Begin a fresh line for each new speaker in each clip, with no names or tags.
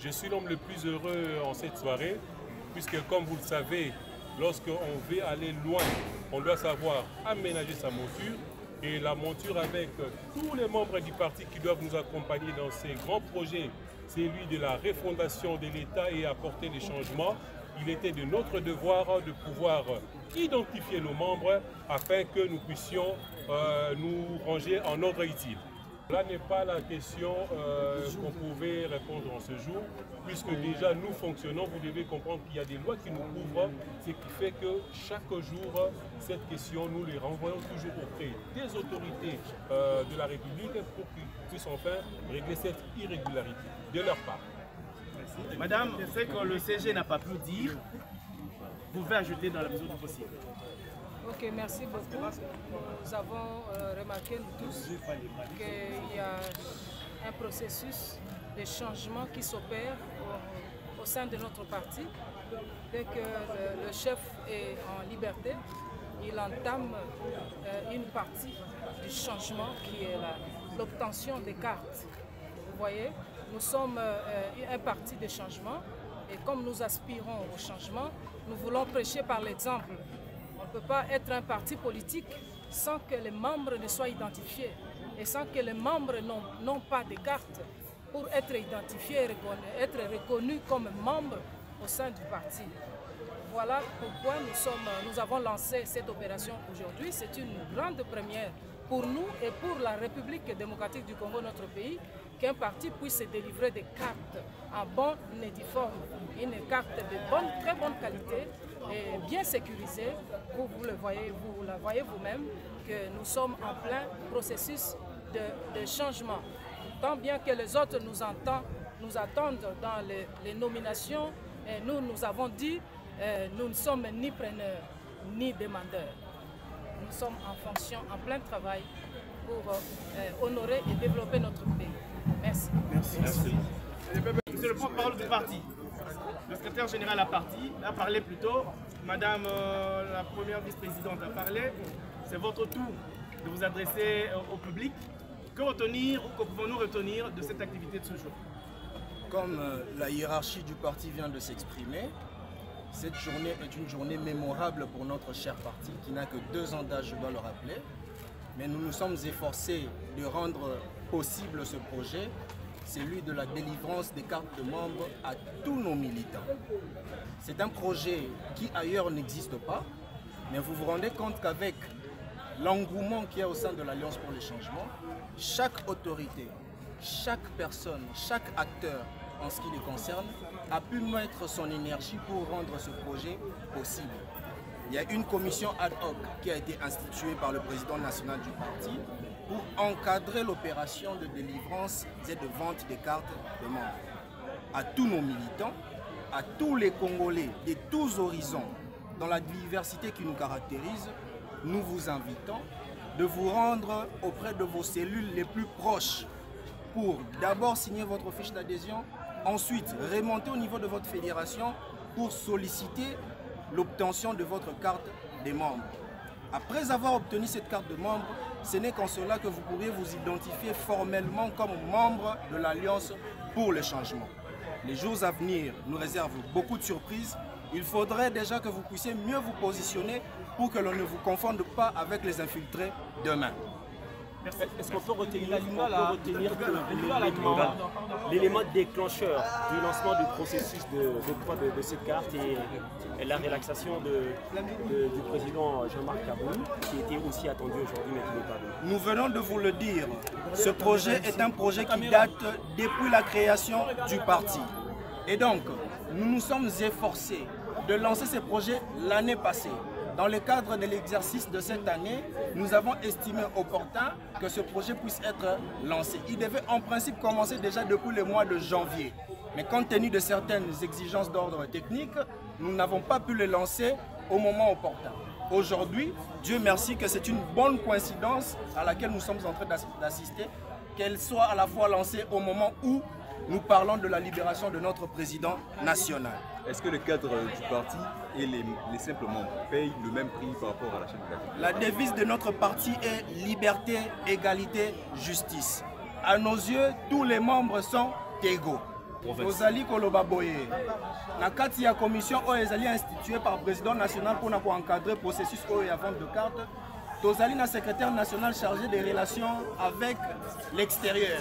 Je suis l'homme le plus heureux en cette soirée, puisque comme vous le savez, lorsqu'on veut aller loin, on doit savoir aménager sa monture. Et la monture avec tous les membres du parti qui doivent nous accompagner dans ces grands projets, c'est lui de la refondation de l'État et apporter des changements. Il était de notre devoir de pouvoir identifier nos membres afin que nous puissions nous ranger en ordre utile. Là n'est pas la question qu'on pouvait répondre en ce jour, puisque déjà nous fonctionnons, vous devez comprendre qu'il y a des lois qui nous couvrent, ce qui fait que chaque jour, cette question, nous les renvoyons toujours auprès des autorités de la République pour qu'ils puissent enfin régler cette irrégularité de leur part.
Merci. Madame, je sais que le CG n'a pas pu dire, vous pouvez ajouter dans la mesure du possible.
Ok, merci beaucoup. Nous avons remarqué nous tous qu'il y a un processus de changement qui s'opère au sein de notre parti. Dès que le chef est en liberté, il entame une partie du changement qui est l'obtention des cartes. Vous voyez, nous sommes un parti de changement et comme nous aspirons au changement, nous voulons prêcher par l'exemple. On ne peut pas être un parti politique sans que les membres ne soient identifiés et sans que les membres n'ont pas de carte pour être identifiés et être reconnus comme membres au sein du parti. Voilà pourquoi nous avons lancé cette opération aujourd'hui. C'est une grande première pour nous et pour la République démocratique du Congo, notre pays, qu'un parti puisse se délivrer des cartes en bonne et due forme, une carte de très bonne qualité et bien sécurisée. Vous la voyez vous-même que nous sommes en plein processus de changement. Tant bien que les autres nous attendent dans les nominations, et nous avons dit nous ne sommes ni preneurs ni demandeurs. Nous sommes en fonction, en plein travail pour honorer et développer notre pays. Merci.
Merci. C'est le porte-parole du parti. Le secrétaire général a parlé plus tôt. Madame la première vice-présidente a parlé. C'est votre tour de vous adresser au public. Que retenir ou que pouvons-nous retenir de cette activité de ce jour?
Comme la hiérarchie du parti vient de s'exprimer, cette journée est une journée mémorable pour notre cher parti qui n'a que 2 ans d'âge, je dois le rappeler. Mais nous nous sommes efforcés de rendre possible ce projet, celui de la délivrance des cartes de membres à tous nos militants. C'est un projet qui ailleurs n'existe pas, mais vous vous rendez compte qu'avec l'engouement qu'il y a au sein de l'Alliance pour le changement, chaque autorité, chaque personne, chaque acteur en ce qui les concerne a pu mettre son énergie pour rendre ce projet possible. Il y a une commission ad hoc qui a été instituée par le président national du parti pour encadrer l'opération de délivrance et de vente des cartes de membres. À tous nos militants, à tous les Congolais de tous horizons, dans la diversité qui nous caractérise, nous vous invitons de vous rendre auprès de vos cellules les plus proches pour d'abord signer votre fiche d'adhésion, ensuite remonter au niveau de votre fédération pour solliciter l'obtention de votre carte des membres. Après avoir obtenu cette carte de membre, ce n'est qu'en cela que vous pourriez vous identifier formellement comme membre de l'Alliance pour le changement. Les jours à venir nous réservent beaucoup de surprises. Il faudrait déjà que vous puissiez mieux vous positionner pour que l'on ne vous confonde pas avec les infiltrés demain.
Est-ce qu'on peut retenir l'élément déclencheur du lancement du processus de cette carte et la relaxation du président Jean-Marc Kaboul, qui était aussi attendu aujourd'hui mais qui n'est pas venu?
Nous venons de vous le dire, ce projet est un projet qui date depuis la création du parti. Et donc, nous nous sommes efforcés de lancer ce projet l'année passée. Dans le cadre de l'exercice de cette année, nous avons estimé opportun que ce projet puisse être lancé. Il devait en principe commencer déjà depuis le mois de janvier. Mais compte tenu de certaines exigences d'ordre technique, nous n'avons pas pu le lancer au moment opportun. Aujourd'hui, Dieu merci que c'est une bonne coïncidence à laquelle nous sommes en train d'assister, qu'elle soit à la fois lancée au moment où nous parlons de la libération de notre président national.
Est-ce que le cadre du parti et les simples membres payent le même prix par rapport à la chaîne de gâteau?
La devise de notre parti est liberté, égalité, justice. À nos yeux, tous les membres sont égaux. Ozali Koloba Boye. La kati ya commission est instituée par le président national pour encadrer le processus de la vente de cartes. Tozali na secrétaire national chargé des relations avec l'extérieur.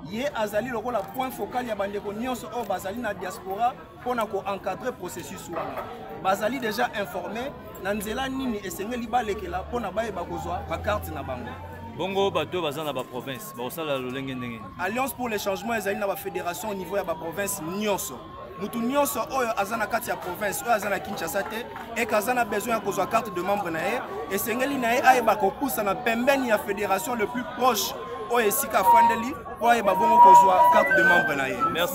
Yé azali le point focal ya bandeko nyonso o bazali na diaspora pour encadrer le processus wana. Bazali déjà informé na nzela nini esengeli balekela pour na baye bakozwa ba carte na bango.
Bongo bato bazana ba province ba osala lolenge ndenge.
Alliance pour les changements ezali na ba fédération au niveau ya ba province nyonso. Mutu nyonso oyo azana kati ya province oyo azana Kinshasa te et kazana besoin ya kozwa carte de membre na ye esengeli na ye ayeba kopusa na pembeni ya fédération le plus proche oyo esika fandeli oyo ayeba bongo kozwa carte de membre na ye.
Merci.